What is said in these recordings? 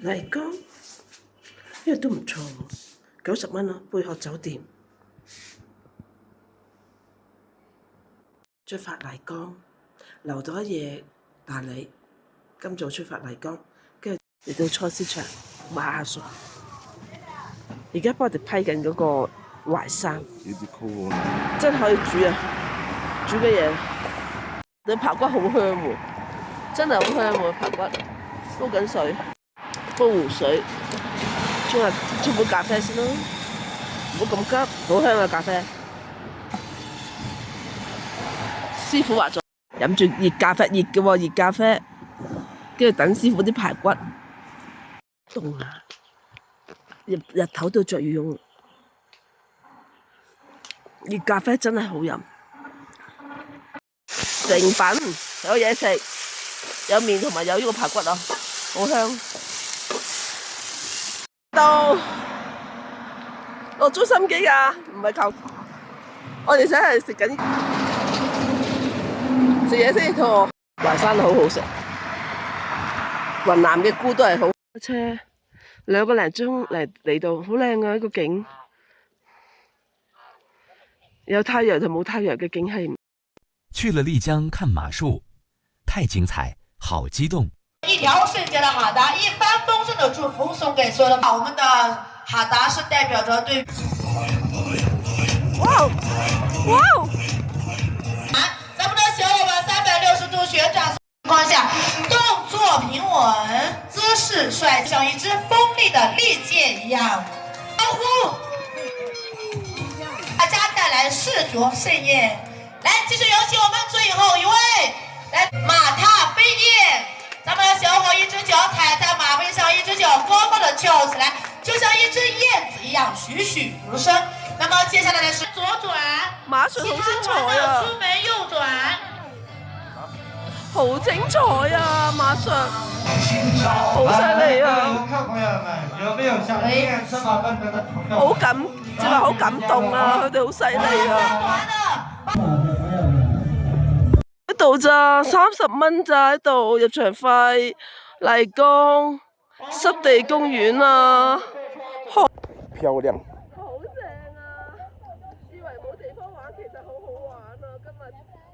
麗江呢個都唔錯喎，90蚊啊，貝殼酒店。出發麗江，留咗一夜大理，今早出發麗江，跟住嚟到菜市場買下餸。而家幫我哋批緊嗰個淮山，真係可以煮啊！煮嘅嘢，你排骨好香喎，真係好香喎排骨，煲緊水，煲湖水，沖杯咖啡先咯，唔好咁急，好香啊咖啡。師傅話咗飲住熱咖啡，熱嘅喎熱咖啡，跟住等師傅啲排骨凍啊！日頭都着羽絨，熱咖啡真係好飲。成品有嘢食，有麵同埋有呢個排骨啊，好香。到落足心機㗎，唔係求我哋想係食緊食嘢先，肚餓。淮山好好食，雲南嘅菇都係好。車2個零鐘嚟到，好靚啊！呢個景，有太陽同冇太陽嘅景係。去了麗江看馬術，太精彩，好激動！一條聖潔的哈達，一帆風順的祝福送給所有的。我們的哈達是代表着對。哇哇！咱們的小伙伴360度旋轉情況下，動作平穩，姿勢帥，像一支鋒利的利劍一樣。招呼大家帶來視覺盛宴。來，繼續有請我們最後一位，來馬踏飛燕。咱們的小伙一隻腳踩在馬背上，一隻腳高高的翹起來，就像一隻燕子一樣栩栩如生。那麼接下來的是左轉，馬術好精彩啊！出門右轉，好精彩啊！馬術好犀利啊！朋友們，有沒有想念這麼笨笨的朋友？好感，真係好感動啊！佢哋好犀利啊！呢度咋30蚊咋喺度入場費，麗江濕地公園啊，漂亮。好正啊！以為冇地方玩，其實好好玩啊！今日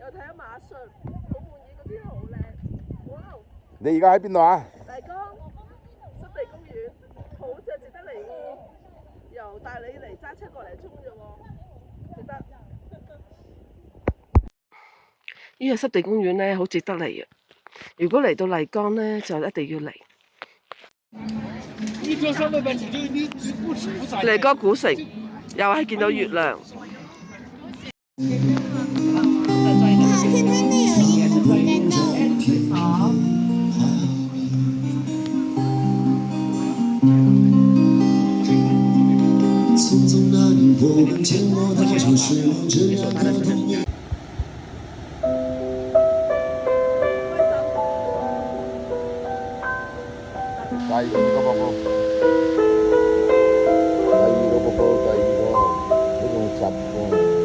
又睇咗馬術，好滿意，個天好靚。哇！你而家喺邊度啊？麗江濕地公園，好正，值得嚟喎。由大理嚟揸車過嚟衝啫喎，值得。呢個濕地公園咧，好值得嚟嘅。如果嚟到麗江咧，就一定要嚟。麗江古城又係見到月亮。匆匆那年，我们牵过到城市，这样的童年。第二個寶寶，第二個，佢仲10個。